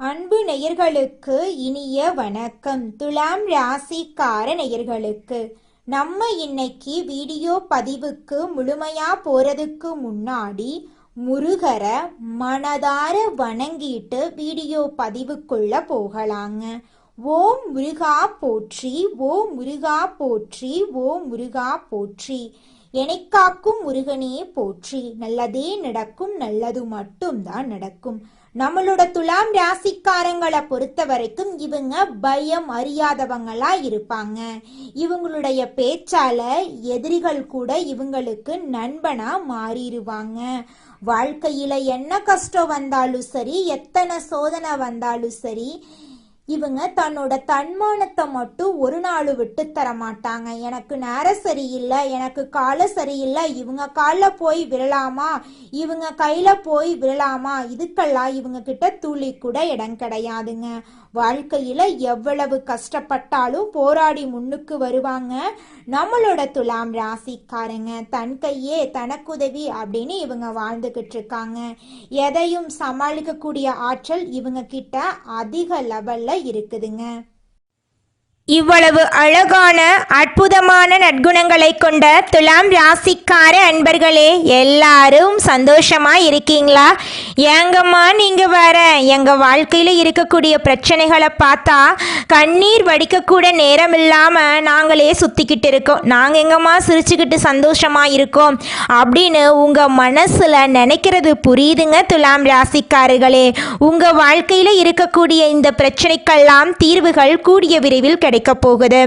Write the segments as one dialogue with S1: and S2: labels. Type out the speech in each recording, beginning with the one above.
S1: அன்பு நேயர்களுக்கு இனிய வணக்கம். துலாம் ராசிக்கார நேயர்களுக்கு நம்ம இன்னைக்கு வீடியோ பதிவுக்கு முழுமையா போறதுக்கு முன்னாடி முருகரை மனதார வணங்கிட்டு வீடியோ பதிவுக்குள்ள போகலாங்க. ஓம் முருகா போற்றி, ஓம் முருகா போற்றி, ஓம் முருகா போற்றி. எனைக்காக்கும் முருகனே போற்றி. நல்லதே நடக்கும், நல்லது மட்டும்தான் நடக்கும். நம்மளோட துலாம் ராசிக்காரங்களை பொறுத்த வரைக்கும் இவங்க பயம் அறியாதவங்களா இருப்பாங்க. இவங்களுடைய பேச்சால எதிரிகள் கூட இவங்களுக்கு நண்பனா மாறிடுவாங்க. வாழ்க்கையில என்ன கஷ்டம் வந்தாலும் சரி, எத்தனை சோதனை வந்தாலும் சரி, இவங்க தன்னோட தன்மானத்தை மட்டும் ஒரு நாள் விட்டு தர மாட்டாங்க. எனக்கு நேரம் சரியில்லை, எனக்கு கால சரியில்லை, இவங்க காலில் போய் விழலாமா, இவங்க கையில போய் விழலாமா, இதுக்கெல்லாம் இவங்க கிட்ட துளி கூட இடம் கிடையாதுங்க. வாழ்க்கையில எவ்வளவு கஷ்டப்பட்டாலும் போராடி முன்னுக்கு வருவாங்க நம்மளோட துலாம் ராசிக்காரங்க. தன் கையே தனக்குதவி அப்படின்னு இவங்க வாழ்ந்துகிட்டு இருக்காங்க. எதையும் சமாளிக்கக்கூடிய ஆற்றல் இவங்க கிட்ட அதிக லெவல்ல இருக்குதுங்க. இவ்வளவு அழகான அற்புதமான நற்குணங்களை கொண்ட துலாம் ராசிக்கார அன்பர்களே, எல்லாரும் சந்தோஷமா இருக்கீங்களா? ஏங்கம்மா நீங்க வேற எங்க வாழ்க்கையில இருக்கக்கூடிய பிரச்சனைகளை பார்த்தா கண்ணீர் வடிக்கக்கூட நேரம் இல்லாம நாங்களே சுத்திக்கிட்டு இருக்கோம், நாங்க எங்கம்மா சிரிச்சுக்கிட்டு சந்தோஷமா இருக்கோம் அப்படின்னு உங்க மனசுல நினைக்கிறது புரியுதுங்க துலாம் ராசிக்காரர்களே. உங்க வாழ்க்கையில இருக்கக்கூடிய இந்த பிரச்சனைக்கெல்லாம் தீர்வுகள் கூடிய விரைவில் கிடைக்க போகுது.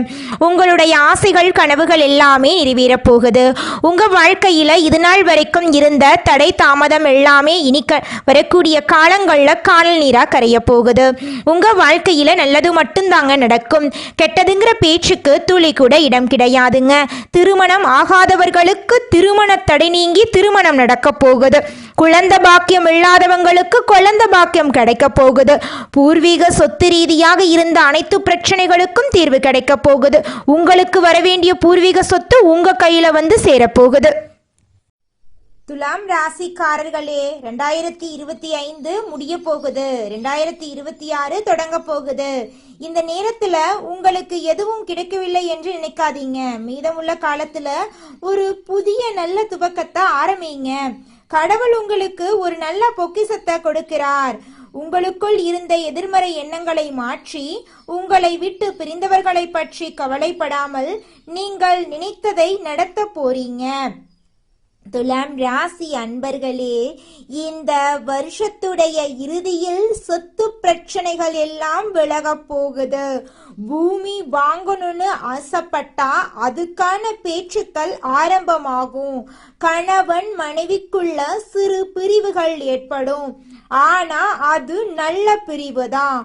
S1: உங்களுடைய ஆசைகள் கனவுகள் எல்லாமே நிறைவேற போகுது. உங்க வாழ்க்கையில இது நாள் வரைக்கும் இருந்த தடை தாமதம் எல்லாமே இனி வரக்கூடிய காலங்கள்ல காணல் நீரா கரைய போகுது. உங்க வாழ்க்கையில நல்லது மட்டும்தாங்க நடக்கும். கெட்டதுங்கிற பேச்சுக்கு துளி கூட இடம் கிடையாதுங்க. திருமணம் ஆகாதவர்களுக்கு திருமண தடை நீங்கி திருமணம் நடக்க போகுது. குழந்தை பாக்கியம் இல்லாதவங்களுக்கு குழந்தை பாக்கியம் கிடைக்க போகுது. பூர்வீக சொத்து ரீதியாக இருந்த அனைத்து பிரச்சனைகளுக்கும் தீர்வு கிடைக்க போகுது. உங்களுக்கு வரவேண்டிய பூர்வீக சொத்து உங்க கையில வந்து சேரப்போகுது. துலாம் ராசிக்காரர்களே, 2025 முடிய போகுது, 2026 தொடங்க போகுது. இந்த நேரத்துல உங்களுக்கு எதுவும் கிடைக்கவில்லை என்று நினைக்காதீங்க. மீதமுள்ள காலத்துல ஒரு புதிய நல்ல துவக்கத்தை ஆரம்பிங்க. கடவுள் உங்களுக்கு ஒரு நல்ல பொக்கிஷத்தை கொடுக்கிறார். உங்களுக்குள் இருந்த எதிர்மறை எண்ணங்களை மாற்றி உங்களை விட்டு பிரிந்தவர்களை பற்றி கவலைப்படாமல் நீங்கள் நினைத்ததை நடத்த போறீங்க. துலாம் ராசி அன்பர்களே, இந்த வருஷத்துடைய இறுதியில் சொத்து பிரச்சனைகள் எல்லாம் விலக போகுது. பூமி வாங்கணும்னு ஆசைப்பட்டா அதுக்கான பேச்சுக்கள் ஆரம்பமாகும். கணவன் மனைவிக்குள்ள சிறு பிரிவுகள் ஏற்படும், ஆனா அது நல்ல பிரிவு தான்.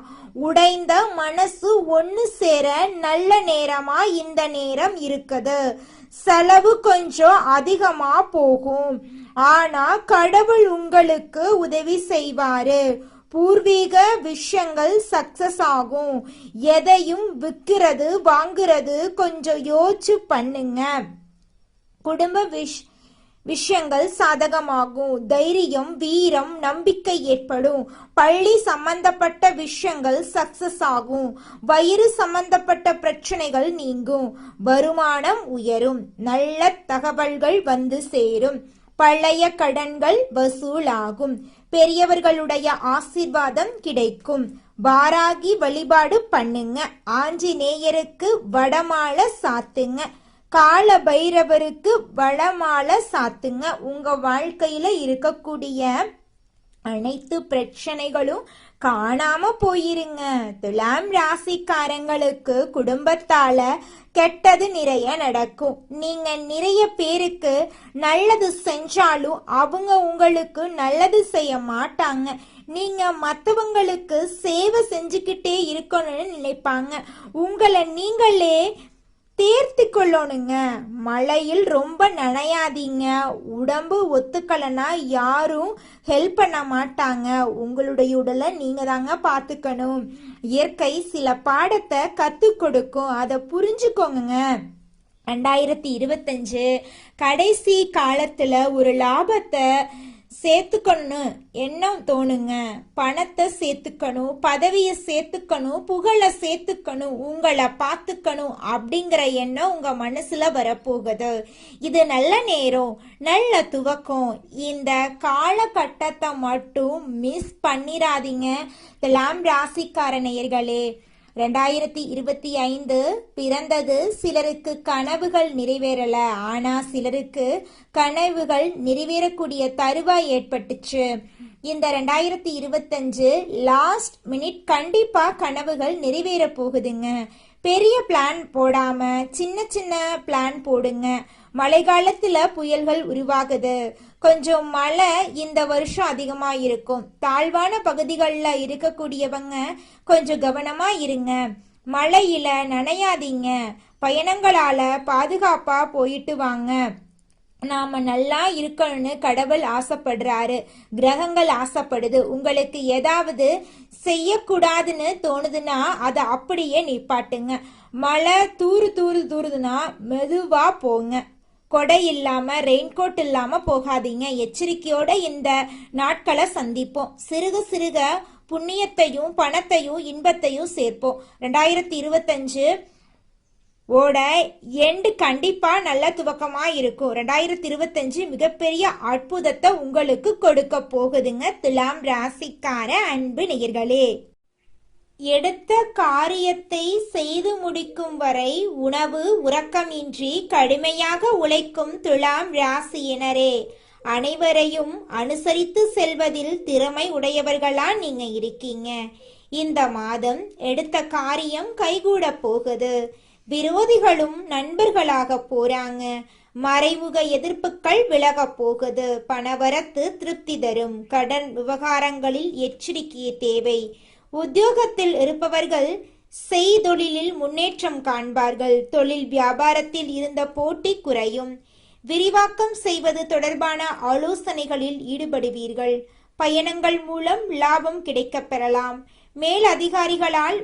S1: உடைந்த மனசு ஒன்னு சேர நல்ல நேரமா இந்த நேரம் இருக்குது. செலவு கொஞ்சம் அதிகமா போகும், ஆனா கடவுள் உங்களுக்கு உதவி செய்வாரு. பூர்வீக விஷயங்கள் சக்சஸ் ஆகும். எதையும் விற்கிறது வாங்குறது கொஞ்சம் யோசிச்சு பண்ணுங்க. குடும்ப விஷயங்கள் சாதகமாகும். தைரியம், வீரம், நம்பிக்கை ஏற்படும். பள்ளி சம்பந்தப்பட்ட விஷயங்கள் சக்சஸ் ஆகும். வயிறு சம்பந்தப்பட்ட பிரச்சனைகள் நீங்கும். வருமானம் உயரும். நல்ல தகவல்கள் வந்து சேரும். பழைய கடன்கள் வசூலாகும். பெரியவர்களுடைய ஆசீர்வாதம் கிடைக்கும். வாராகி வழிபாடு பண்ணுங்க. ஆஞ்சநேயருக்கு வடமாலை சாத்துங்க. கால பைரவருக்கு வடமாலை சாத்துங்க. உங்க வாழ்க்கையில இருக்கக்கூடிய அனைத்து பிரச்சனைகளும் காணாம போயிருங்க. துலாம் ராசிக்காரங்களுக்கு குடும்பத்தால கெட்டது நிறைய நடக்கும். நீங்க நிறைய பேருக்கு நல்லது செஞ்சாலும் அவங்க உங்களுக்கு நல்லது செய்ய மாட்டாங்க. நீங்க மற்றவங்களுக்கு சேவை செஞ்சுக்கிட்டே இருக்கணும்னு நினைப்பாங்க. உங்களை நீங்களே தேர்த்தி கொள்ளணுங்க. மழையில் ரொம்ப நனையாதீங்க. உடம்பு ஒத்துக்கலைன்னா யாரும் ஹெல்ப் பண்ண மாட்டாங்க. உங்களுடைய உடலை நீங்க தாங்க பார்த்துக்கணும். இயற்கை சில பாடத்தை கற்றுக் கொடுக்கும், அதை புரிஞ்சுக்கோங்க. 2025 கடைசி காலத்துல ஒரு லாபத்தை சேர்த்துக்கணும் எண்ணம் தோணுங்க. பணத்தை சேர்த்துக்கணும், பதவியை சேர்த்துக்கணும், புகழை சேர்த்துக்கணும், உங்களை பார்த்துக்கணும் அப்படிங்கிற எண்ணம் உங்க மனசுல வரப்போகுது. இது நல்ல நேரம், நல்ல துவக்கம். இந்த காலகட்டத்தை மட்டும் மிஸ் பண்ணிராதீங்க துலாம் ராசிக்கார நேயர்களே. 2025 பிறந்தது சிலருக்கு கனவுகள் நிறைவேறல, ஆனா சிலருக்கு கனவுகள் நிறைவேறக்கூடிய தருவாய் ஏற்பட்டுச்சு. இந்த 2025 லாஸ்ட் மினிட் கண்டிப்பா கனவுகள் நிறைவேற போகுதுங்க. பெரிய பிளான் போடாம சின்ன சின்ன பிளான் போடுங்க. மழை காலத்துல புயல்கள் உருவாகுது. கொஞ்சம் மழை இந்த வருஷம் அதிகமா இருக்கும். தாழ்வான பகுதிகளில் இருக்கக்கூடியவங்க கொஞ்சம் கவனமா இருங்க. மழையில நனையாதீங்க. பயணங்களால பாதுகாப்பா போயிட்டு வாங்க. நாம நல்லா இருக்கணும்னு கடவுள் ஆசைப்படுறாரு, கிரகங்கள் ஆசைப்படுது. உங்களுக்கு ஏதாவது செய்யக்கூடாதுன்னு தோணுதுன்னா அதை அப்படியே நிப்பாட்டுங்க. மழை தூருதுன்னா மெதுவா போங்க. கொடை இல்லாம ரெயின்கோட் இல்லாம போகாதீங்க. எச்சரிக்கையோட இந்த நாட்களை சந்திப்போம். சிறுக சிறுக புண்ணியத்தையும் பணத்தையும் இன்பத்தையும் சேர்ப்போம். 2025 ஓட எண்டு கண்டிப்பா நல்ல துவக்கமா இருக்கும். 2025 மிகப்பெரிய அற்புதத்தை உங்களுக்கு கொடுக்க போகுதுங்க துலாம் ராசிக்கார அன்பு நேயர்களே. எடுத்த காரியத்தை செய்து முடிக்கும் வரை உணவு உறக்கமின்றி கடுமையாக உழைக்கும் துலாம் ராசியினரே, அனைவரையும் அனுசரித்து செல்வதில் திறமை உடையவர்களா நீங்க இருக்கீங்க. இந்த மாதம் எடுத்த காரியம் கைகூட போகுது. விரோதிகளும் நண்பர்களாக போறாங்க. மறைமுக எதிர்ப்புகள் விலக போகுது. பணவரத்து திருப்தி தரும். கடன் விவகாரங்களில் எச்சரிக்கை தேவை. உத்தியோகத்தில் இருப்பவர்கள் செய்தொழிலில் முன்னேற்றம் காண்பார்கள். தொழில் வியாபாரத்தில் இருந்த போட்டி குறையும். விரிவாக்கம் செய்வது தொடர்பான ஆலோசனைகளில் ஈடுபடுவீர்கள். பயணங்கள் மூலம் லாபம் கிடைக்கப் பெறலாம். மேல் அதிகாரிகளால்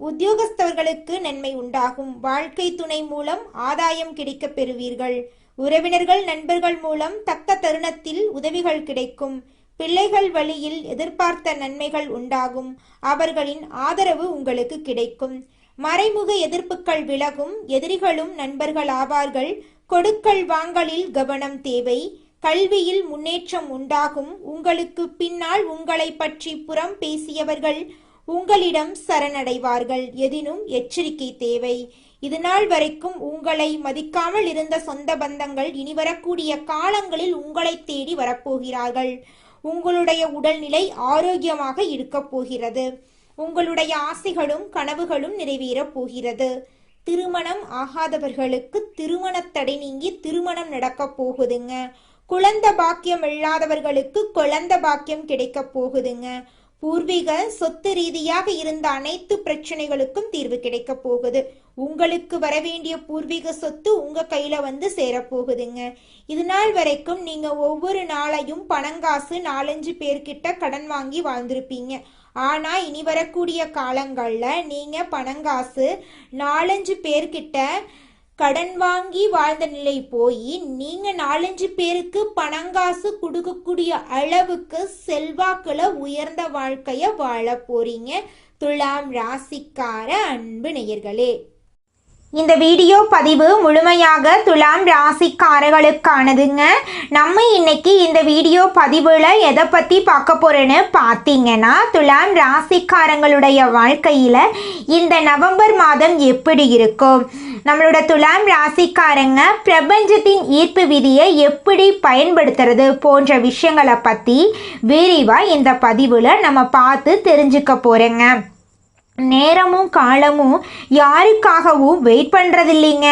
S1: உத்தியோகஸ்தவர்களுக்கு நன்மை உண்டாகும். வாழ்க்கை துணை மூலம் ஆதாயம் கிடைக்கப் பெறுவீர்கள். உறவினர்கள் நண்பர்கள் மூலம் தக்க தருணத்தில் உதவிகள் கிடைக்கும். பிள்ளைகள் வழியில் எதிர்பார்த்த நன்மைகள் உண்டாகும். அவர்களின் ஆதரவு உங்களுக்கு கிடைக்கும். மறைமுக எதிர்ப்புகள் விலகும். எதிரிகளும் நண்பர்கள் ஆவார்கள். கொடுக்கல் வாங்கலில் கவனம் தேவை. கல்வியில் முன்னேற்றம் உண்டாகும். உங்களுக்கு பின்னால் உங்களை பற்றி புறம் பேசியவர்கள் உங்களிடம் சரணடைவார்கள். எதினும் எச்சரிக்கை தேவை. இதுநாள் வரைக்கும் உங்களை மதிக்காமல் இருந்த சொந்த பந்தங்கள் இனி வரக்கூடிய காலங்களில் உங்களை தேடி வரப்போகிறார்கள். உங்களுடைய உடல்நிலை ஆரோக்கியமாக இருக்க போகிறது. உங்களுடைய ஆசைகளும் கனவுகளும் நிறைவேறப் போகிறது. திருமணம் ஆகாதவர்களுக்கு திருமண தடை நீங்கி திருமணம் நடக்க போகுதுங்க. குழந்தை பாக்கியம் இல்லாதவர்களுக்கு குழந்தை பாக்கியம் கிடைக்க போகுதுங்க. பூர்வீக சொத்து ரீதியாக இருந்த அனைத்து பிரச்சனைகளுக்கும் தீர்வு கிடைக்க போகுது. உங்களுக்கு வரவேண்டிய பூர்வீக சொத்து உங்க கையில வந்து சேரப்போகுதுங்க. இது நாள் வரைக்கும் நீங்க ஒவ்வொரு நாளையும் பணங்காசு 4-5 பேர்கிட்ட கடன் வாங்கி வாழ்ந்திருப்பீங்க. ஆனா இனி வரக்கூடிய காலங்கள்ல நீங்க பணங்காசு 4-5 பேர்கிட்ட கடன் வாங்கி வாழ்ந்த நிலை போய் நீங்க 4-5 பேருக்கு பணங்காசு கொடுக்கக்கூடிய அளவுக்கு செல்வாக்குல உயர்ந்த வாழ்க்கைய வாழ போறீங்க துலாம் ராசிக்கார அன்பு நேயர்களே. இந்த வீடியோ பதிவு முழுமையாக துலாம் ராசிக்காரர்களுக்கானதுங்க. நம்ம இன்னைக்கு இந்த வீடியோ பதிவில் எதை பற்றி பார்க்க போகிறோன்னு பார்த்தீங்கன்னா, துலாம் ராசிக்காரங்களுடைய வாழ்க்கையில் இந்த நவம்பர் மாதம் எப்படி இருக்கும், நம்மளோட துலாம் ராசிக்காரங்க பிரபஞ்சத்தின் ஈர்ப்பு விதியை எப்படி பயன்படுத்துறது போன்ற விஷயங்களை பற்றி விரிவாக இந்த பதிவில் நம்ம பார்த்து தெரிஞ்சுக்க போகிறோங்க. நேரமும் காலமும் யாருக்காகவும் வெயிட் பண்ணுறதில்லைங்க.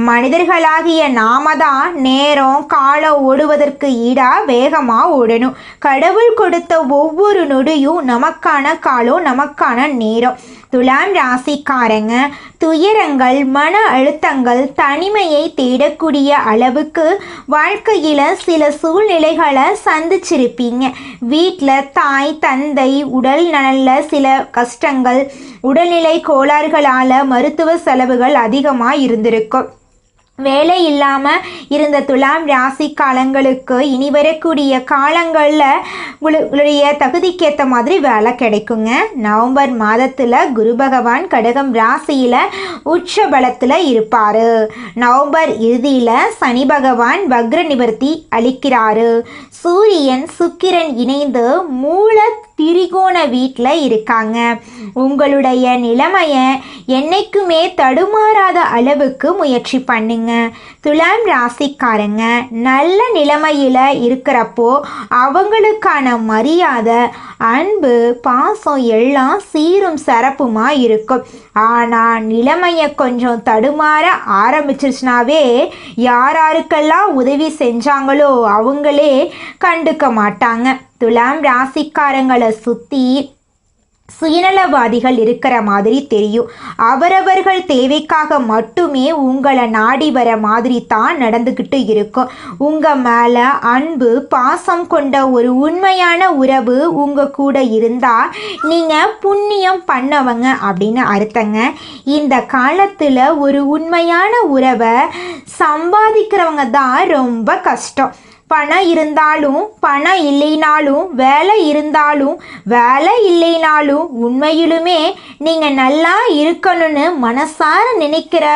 S1: மனிதர்களாகிய நாம தான் நேரம் காலம் ஓடுவதற்கு ஈடாக வேகமாக ஓடணும். கடவுள் கொடுத்த ஒவ்வொரு நொடியும் நமக்கான காலம், நமக்கான நேரம். துலாம் ராசிக்காரங்க துயரங்கள், மன அழுத்தங்கள், தனிமையை தேடக்கூடிய அளவுக்கு வாழ்க்கையில் சில சூழ்நிலைகளை சந்திச்சிருப்பீங்க. வீட்டில் தாய் தந்தை உடல் நலனில் சில கஷ்டங்கள், உடல்நிலை கோளாறுகளால் மருத்துவ செலவுகள் அதிகமாக இருந்திருக்கும். வேலை இல்லாமல் இருந்த துலாம் ராசி காலங்களுக்கு இனி வரக்கூடிய காலங்களில் உங்களுடைய தகுதிக்கேற்ற மாதிரி வேலை கிடைக்குங்க. நவம்பர் மாதத்தில் குரு பகவான் கடகம் ராசியில் உச்ச பலத்தில் இருப்பார். நவம்பர் இறுதியில் சனி பகவான் வக்ர நிவர்த்தி அளிக்கிறாரு. சூரியன் சுக்கிரன் இணைந்து மூல திரிகோண வீட்டில் இருக்காங்க. உங்களுடைய நிலைமையை என்னைக்குமே தடுமாறாத அளவுக்கு முயற்சி பண்ணுங்க. துலாம் ராசிக்காரங்க நல்ல நிலைமையில் இருக்கிறப்போ அவங்களுக்கான மரியாதை, அன்பு, பாசம் எல்லாம் சீரும் சிறப்புமா இருக்கும். ஆனால் நிலைமையை கொஞ்சம் தடுமாற ஆரம்பிச்சிருச்சுனாவே யாராருக்கெல்லாம் உதவி செஞ்சாங்களோ அவங்களே கண்டுக்க மாட்டாங்க. துலாம் ராசிக்காரங்களை சுற்றி சுயநலவாதிகள் இருக்கிற மாதிரி தெரியும். அவரவர்கள் தேவைக்காக மட்டுமே உங்களை நாடி வர மாதிரி தான் நடந்துக்கிட்டு இருக்கும். உங்கள் மேலே அன்பு, பாசம் கொண்ட ஒரு உண்மையான உறவு உங்கள் கூட இருந்தால் நீங்கள் புண்ணியம் பண்ணவங்க அப்படின்னு அர்த்தங்க. இந்த காலத்தில் ஒரு உண்மையான உறவை சம்பாதிக்கிறவங்க தான் ரொம்ப கஷ்டம். பணம் இருந்தாலும் பணம் இல்லைனாலும், வேலை இருந்தாலும் வேலை இல்லைனாலும், உண்மையிலுமே நீங்கள் நல்லா இருக்கணும்னு மனசார நினைக்கிற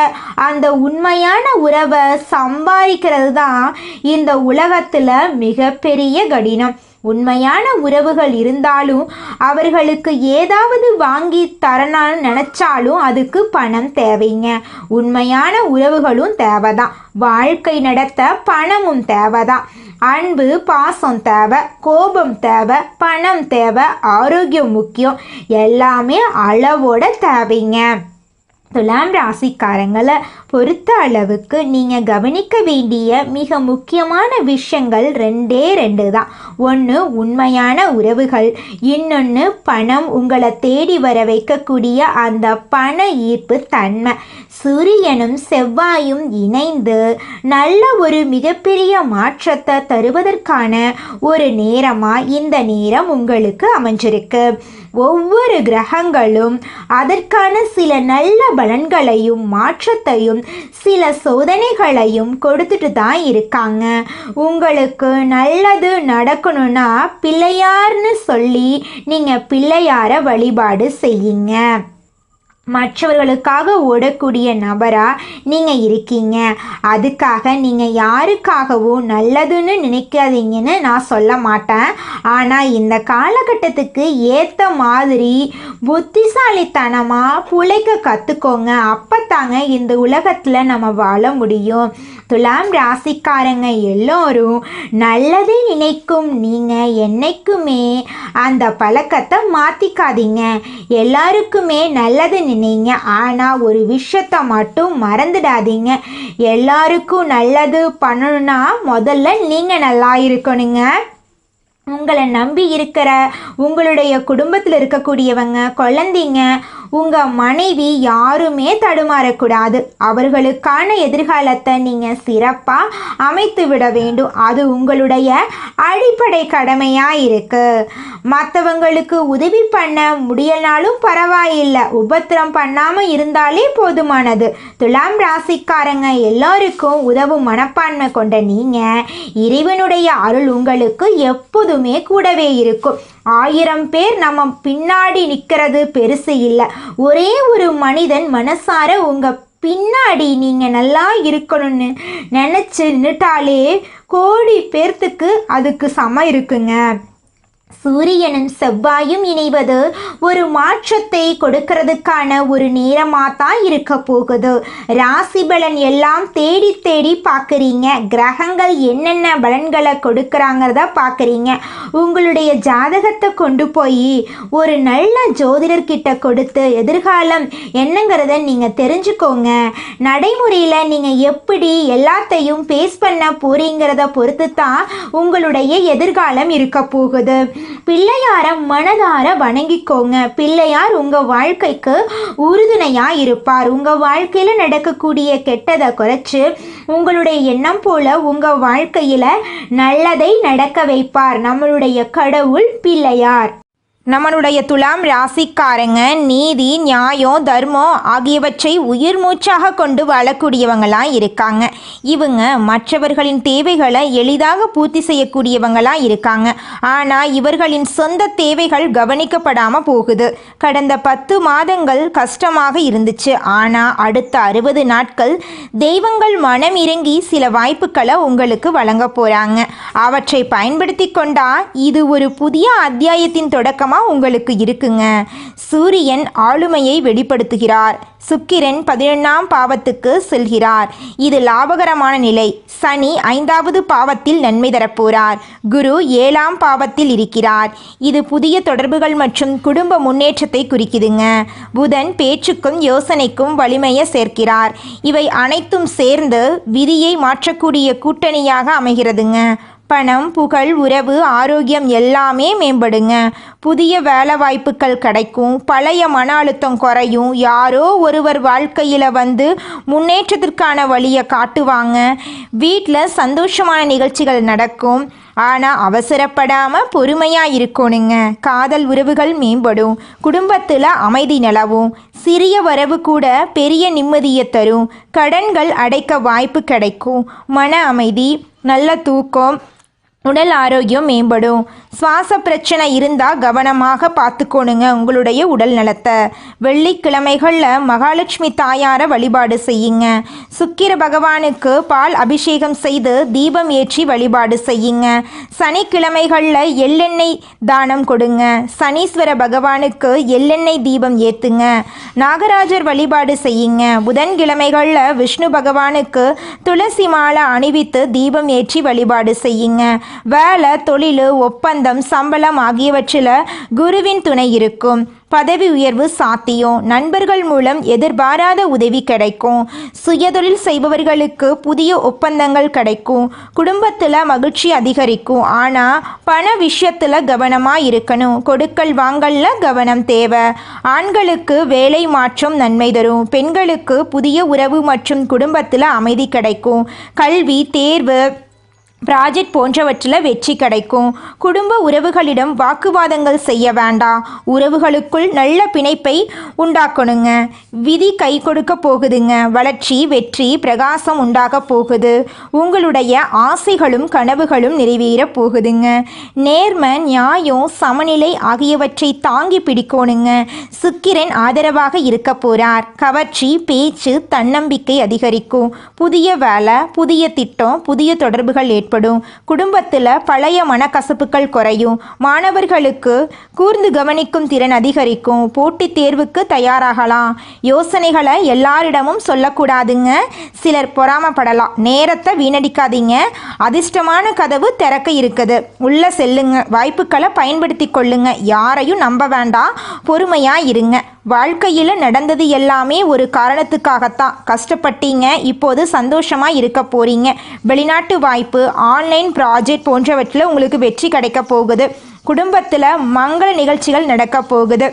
S1: அந்த உண்மையான உறவை சம்பாதிக்கிறது தான் இந்த உலகத்தில் மிகப்பெரிய கடினம். உண்மையான உறவுகள் இருந்தாலும் அவர்களுக்கு ஏதாவது வாங்கி தரணும்னு நினச்சாலும் அதுக்கு பணம் தேவைங்க. உண்மையான உறவுகளும் தேவைதான். வாழ்க்கை நடத்த பணமும் தேவைதான். அன்பு, பாசம் தேவை, கோபம் தேவை, பணம் தேவை, ஆரோக்கியம் முக்கியம். எல்லாமே அளவோட தேவைங்க. துலாம் ராசிக்காரங்களை பொறுத்த அளவுக்கு நீங்கள் கவனிக்க வேண்டிய மிக முக்கியமான விஷயங்கள் ரெண்டு தான். ஒன்று உண்மையான உறவுகள், இன்னொன்று பணம் உங்களை தேடி வர வைக்கக்கூடிய அந்த பண ஈர்ப்பு தன்மை. சூரியனும் செவ்வாயும் இணைந்து நல்ல ஒரு மிகப்பெரிய மாற்றத்தை தருவதற்கான ஒரு நேரமாக இந்த நேரம் உங்களுக்கு அமைஞ்சிருக்கு. ஒவ்வொரு கிரகங்களும் அதற்கான சில நல்ல பலன்களையும் மாற்றத்தையும் சில சோதனைகளையும் கொடுத்துட்டு தான் இருக்காங்க. உங்களுக்கு நல்லது நடக்கணும்னா பிள்ளையார்னு சொல்லி நீங்கள் பிள்ளையாரை வழிபாடு செய்யுங்க. மற்றவர்களுக்காக ஓடக்கூடிய நபராக நீங்கள் இருக்கீங்க. அதுக்காக நீங்கள் யாருக்காகவும் நல்லதுன்னு நினைக்காதீங்கன்னு நான் சொல்ல மாட்டேன். ஆனால் இந்த காலகட்டத்துக்கு ஏற்ற மாதிரி புத்திசாலித்தனமாக பிழைக்க கற்றுக்கோங்க. அப்போ தாங்க இந்த உலகத்தில் நம்ம வாழ முடியும். துலாம் ராசிக்காரங்க எல்லோரும் நல்லதை நினைக்கும் நீங்கள் என்னைக்குமே அந்த பழக்கத்தை மாற்றிக்காதீங்க. எல்லாருக்குமே நல்லது நினைங்க. ஆனால் ஒரு விஷயத்தை மட்டும் மறந்துடாதீங்க. எல்லாருக்கும் நல்லது பண்ணணும்னா முதல்ல நீங்கள் நல்லா இருக்கணுங்க. உங்களை நம்பி இருக்கிற உங்களுடைய குடும்பத்தில் இருக்கக்கூடியவங்க, குழந்தைங்க, உங்கள் மனைவி யாருமே தடுமாறக்கூடாது. அவர்களுக்கான எதிர்காலத்தை நீங்கள் சிறப்பாக அமைத்து விட வேண்டும். அது உங்களுடைய அடிப்படை கடமையாக இருக்குது. மற்றவங்களுக்கு உதவி பண்ண முடியலனாலும் பரவாயில்லை, உபத்திரம் பண்ணாமல் இருந்தாலே போதுமானது. துலாம் ராசிக்காரங்க எல்லோருக்கும் உதவும் மனப்பான்மை கொண்ட நீங்கள் இறைவனுடைய அருள் உங்களுக்கு எப்போதுமே கூடவே இருக்கும். 1000 பேர் நம்ம பின்னாடி நிற்கிறது பெருசு இல்லை. ஒரே ஒரு மனிதன் மனசார உங்கள் பின்னாடி நீங்கள் நல்லா இருக்கணும்னு நினச்சி நின்றுட்டாலே கோடி பேர்த்துக்கு அதுக்கு சமம் இருக்குங்க. சூரியனும் செவ்வாயும் இணைவது ஒரு மாற்றத்தை கொடுக்கறதுக்கான ஒரு நேரமாக தான் இருக்க போகுது. ராசி பலன் எல்லாம் தேடி தேடி பார்க்குறீங்க. கிரகங்கள் என்னென்ன பலன்களை கொடுக்குறாங்கிறத பார்க்குறீங்க. உங்களுடைய ஜாதகத்தை கொண்டு போய் ஒரு நல்ல ஜோதிடர்கிட்ட கொடுத்து எதிர்காலம் என்னங்கிறத நீங்கள் தெரிஞ்சுக்கோங்க. நடைமுறையில் நீங்கள் எப்படி எல்லாத்தையும் ஃபேஸ் பண்ண போறீங்கிறத பொறுத்து தான் உங்களுடைய எதிர்காலம் இருக்க போகுது. பிள்ளையார மனதார வணங்கிக்கோங்க. பிள்ளையார் உங்கள் வாழ்க்கைக்கு உறுதுணையாக இருப்பார். உங்கள் வாழ்க்கையில் நடக்கக்கூடிய கெட்டதை குறைச்சி உங்களுடைய எண்ணம் போல உங்கள் வாழ்க்கையில் நல்லதை நடக்க வைப்பார் நம்மளுடைய கடவுள் பிள்ளையார். நம்மளுடைய துலாம் ராசிக்காரங்க நீதி, நியாயம், தர்மம் ஆகியவற்றை உயிர் மூச்சாக கொண்டு வாழக்கூடியவங்களாம் இருக்காங்க. இவங்க மற்றவர்களின் தேவைகளை எளிதாக பூர்த்தி செய்யக்கூடியவங்களாம் இருக்காங்க. ஆனால் இவர்களின் சொந்த தேவைகள் கவனிக்கப்படாமல் போகுது. கடந்த 10 மாதங்கள் கஷ்டமாக இருந்துச்சு. ஆனால் அடுத்த 60 நாட்கள் தெய்வங்கள் மனம் இறங்கி சில வாய்ப்புகளை உங்களுக்கு வழங்க போகிறாங்க. அவற்றை பயன்படுத்தி கொண்டா இது ஒரு புதிய அத்தியாயத்தின் தொடக்கமாக உங்களுக்கு இருக்குங்க. சூரியன் ஆளுமையை வெளிப்படுத்துகிறார். சுக்கிரன் 11ஆம் பாவத்துக்கு செல்கிறார். இது லாபகரமான நிலை. சனி 5வது பாவத்தில் நன்மை தரப்போறார். குரு 7ஆம் பாவத்தில் இருக்கிறார். இது புதிய தொடர்புகள் மற்றும் குடும்ப முன்னேற்றத்தை குறிக்குதுங்க. புதன் பேச்சுக்கும் யோசனைக்கும் வலிமையை சேர்க்கிறார். இவை அனைத்தும் சேர்ந்து விதியை மாற்றக்கூடிய கூட்டணியாக அமைகிறதுங்க. பணம், புகழ், உறவு, ஆரோக்கியம் எல்லாமே மேம்படுங்க. புதிய வேலை வாய்ப்புகள் கிடைக்கும். பழைய மன அழுத்தம் குறையும். யாரோ ஒருவர் வாழ்க்கையில் வந்து முன்னேற்றத்திற்கான வழியை காட்டுவாங்க. வீட்டில் சந்தோஷமான நிகழ்ச்சிகள் நடக்கும். ஆனால் அவசரப்படாமல் பொறுமையாக இருக்கணுங்க. காதல் உறவுகள் மேம்படும். குடும்பத்தில் அமைதி நிலவும். சிறிய வரவு கூட பெரிய நிம்மதியை தரும். கடன்கள் அடைக்க வாய்ப்பு கிடைக்கும். மன அமைதி, நல்ல தூக்கம், உடல் ஆரோக்கியம் மேம்படும். சுவாச பிரச்சனை இருந்தால் கவனமாக பார்த்துக்கோணுங்க உங்களுடைய உடல் நலத்தை. வெள்ளிக்கிழமைகளில் மகாலட்சுமி தாயாரை வழிபாடு செய்யுங்க. சுக்கிர பகவானுக்கு பால் அபிஷேகம் செய்து தீபம் ஏற்றி வழிபாடு செய்யுங்க. சனிக்கிழமைகளில் எள்ளெண்ணெய் தானம் கொடுங்க. சனீஸ்வர பகவானுக்கு எள்ளெண்ணெய் தீபம் ஏற்றுங்க. நாகராஜர் வழிபாடு செய்யுங்க. புதன்கிழமைகளில் விஷ்ணு பகவானுக்கு துளசி மாலை அணிவித்து தீபம் ஏற்றி வழிபாடு செய்யுங்க. வேலை, தொழில், ஒப்பந்தம், சம்பளம் ஆகியவற்றில் குருவின் துணை இருக்கும். பதவி உயர்வு சாத்தியம். நண்பர்கள் மூலம் எதிர்பாராத உதவி கிடைக்கும். சுயதொழில் செய்பவர்களுக்கு புதிய ஒப்பந்தங்கள் கிடைக்கும். குடும்பத்தில் மகிழ்ச்சி அதிகரிக்கும். ஆனால் பண விஷயத்தில் கவனமாக இருக்கணும். கொடுக்கல் வாங்கல்ல கவனம் தேவை. ஆண்களுக்கு வேலை மாற்றம் நன்மை தரும். பெண்களுக்கு புதிய உறவு மற்றும் குடும்பத்தில் அமைதி கிடைக்கும். கல்வி, தேர்வு, ப்ராஜெக்ட் போன்றவற்றில் வெற்றி கிடைக்கும். குடும்ப உறவுகளிடம் வாக்குவாதங்கள் செய்ய வேண்டாம். உறவுகளுக்குள் நல்ல பிணைப்பை உண்டாக்கணுங்க. விதி கை கொடுக்க போகுதுங்க. வளர்ச்சி, வெற்றி, பிரகாசம் உண்டாக போகுது. உங்களுடைய ஆசைகளும் கனவுகளும் நிறைவேற போகுதுங்க. நேர்மை, நியாயம், சமநிலை ஆகியவற்றை தாங்கி பிடிக்கணுங்க. சுக்கிரன் ஆதரவாக இருக்க போறார். கவர்ச்சி, பேச்சு, தன்னம்பிக்கை அதிகரிக்கும். புதிய வேலை, புதிய திட்டம், புதிய தொடர்புகள் ஏற்படும். குடும்பத்தில் பழைய மனக்கசப்புகள் குறையும். மாணவர்களுக்கு கூர்ந்து கவனிக்கும் திறன் அதிகரிக்கும். போட்டித் தேர்வுக்கு தயாராகலாம். யோசனைகளை எல்லாரிடமும் சொல்லக்கூடாதுங்க. சிலர் பொறாமப்படலாம். நேரத்தை வீணடிக்காதீங்க. அதிர்ஷ்டமான கதவு திறக்க இருக்குது. உள்ள செல்லுங்க. வாய்ப்புகளை பயன்படுத்தி கொள்ளுங்க. யாரையும் நம்ப வேண்டாம். பொறுமையா இருங்க. வாழ்க்கையில் நடந்தது எல்லாமே ஒரு காரணத்துக்காகத்தான். கஷ்டப்பட்டீங்க. இப்போது சந்தோஷமாக இருக்க போறீங்க. வெளிநாட்டு வாய்ப்பு, ஆன்லைன் ப்ராஜெக்ட் போன்றவற்றில் உங்களுக்கு வெற்றி கிடைக்க போகுது. குடும்பத்தில் மங்கள நிகழ்ச்சிகள் நடக்க போகுது.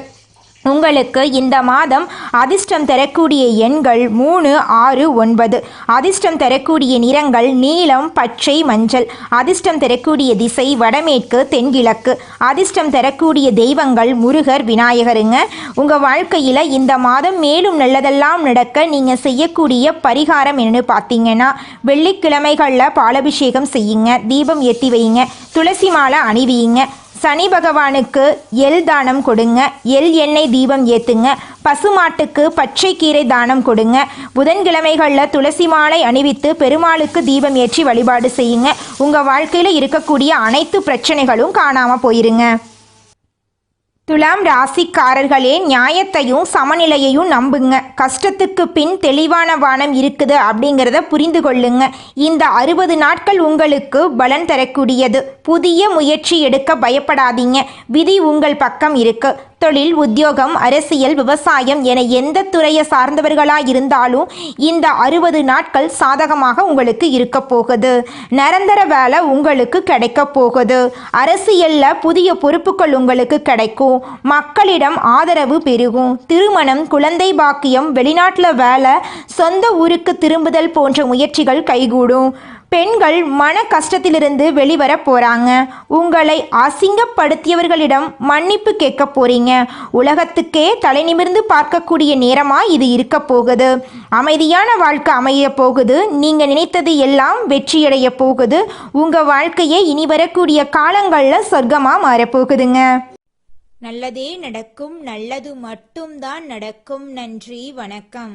S1: உங்களுக்கு இந்த மாதம் அதிர்ஷ்டம் தரக்கூடிய எண்கள் 3, 6, 9. அதிர்ஷ்டம் தரக்கூடிய நிறங்கள் நீலம், பச்சை, மஞ்சள். அதிர்ஷ்டம் தரக்கூடிய திசை வடமேற்கு, தென்கிழக்கு. அதிர்ஷ்டம் தரக்கூடிய தெய்வங்கள் முருகர், விநாயகருங்க. உங்கள் வாழ்க்கையில் இந்த மாதம் மேலும் நல்லதெல்லாம் நடக்க நீங்கள் செய்யக்கூடிய பரிகாரம் என்னன்னு பார்த்தீங்கன்னா, வெள்ளிக்கிழமைகளில் பாலபிஷேகம் செய்யுங்க. தீபம் ஏற்றி வையுங்க. துளசி மாலை அணிவியுங்க. சனி பகவானுக்கு எள் தானம் கொடுங்க. எள் எண்ணெய் தீபம் ஏற்றுங்க. பசுமாட்டுக்கு பச்சை கீரை தானம் கொடுங்க. புதன்கிழமைகளில் துளசி மாலை அணிவித்து பெருமாளுக்கு தீபம் ஏற்றி வழிபாடு செய்யுங்க. உங்கள் வாழ்க்கையில் இருக்கக்கூடிய அனைத்து பிரச்சனைகளும் காணாமல் போயிருங்க. துலாம் ராசிக்காரர்களே, நியாயத்தையும் சமநிலையையும் நம்புங்க. கஷ்டத்துக்கு பின் தெளிவான வானம் இருக்குது அப்படிங்கிறத புரிந்து கொள்ளுங்க. இந்த 60 நாட்கள் உங்களுக்கு பலன் தரக்கூடியது. புதிய முயற்சி எடுக்க பயப்படாதீங்க. விதி உங்கள் பக்கம் இருக்கு. தொழில், உத்தியோகம், அரசியல், விவசாயம் என எந்த துறையை சார்ந்தவர்களாக இருந்தாலும் இந்த 60 நாட்கள் சாதகமாக உங்களுக்கு இருக்க போகுது. நிரந்தர வேலை உங்களுக்கு கிடைக்க போகுது. அரசியலில் புதிய பொறுப்புகள் உங்களுக்கு கிடைக்கும். மக்களிடம் ஆதரவு பெருகும். திருமணம், குழந்தை பாக்கியம், வெளிநாட்டில் வேலை, சொந்த ஊருக்கு திரும்புதல் போன்ற முயற்சிகள் கைகூடும். பெண்கள் மன கஷ்டத்திலிருந்து வெளிவர போறாங்க. உங்களை அசிங்கப்படுத்தியவர்களிடம் மன்னிப்பு கேட்க போறீங்க. உலகத்துக்கே தலை நிமிர்ந்து பார்க்கக்கூடிய நேரமா இது இருக்க போகுது. அமைதியான வாழ்க்கை அமைய போகுது. நீங்க நினைத்தது எல்லாம் வெற்றியடைய போகுது. உங்க வாழ்க்கையே இனி வரக்கூடிய காலங்களில் சொர்க்கமா மாறப்போகுதுங்க.
S2: நல்லதே நடக்கும். நல்லது மட்டும்தான் நடக்கும். நன்றி, வணக்கம்.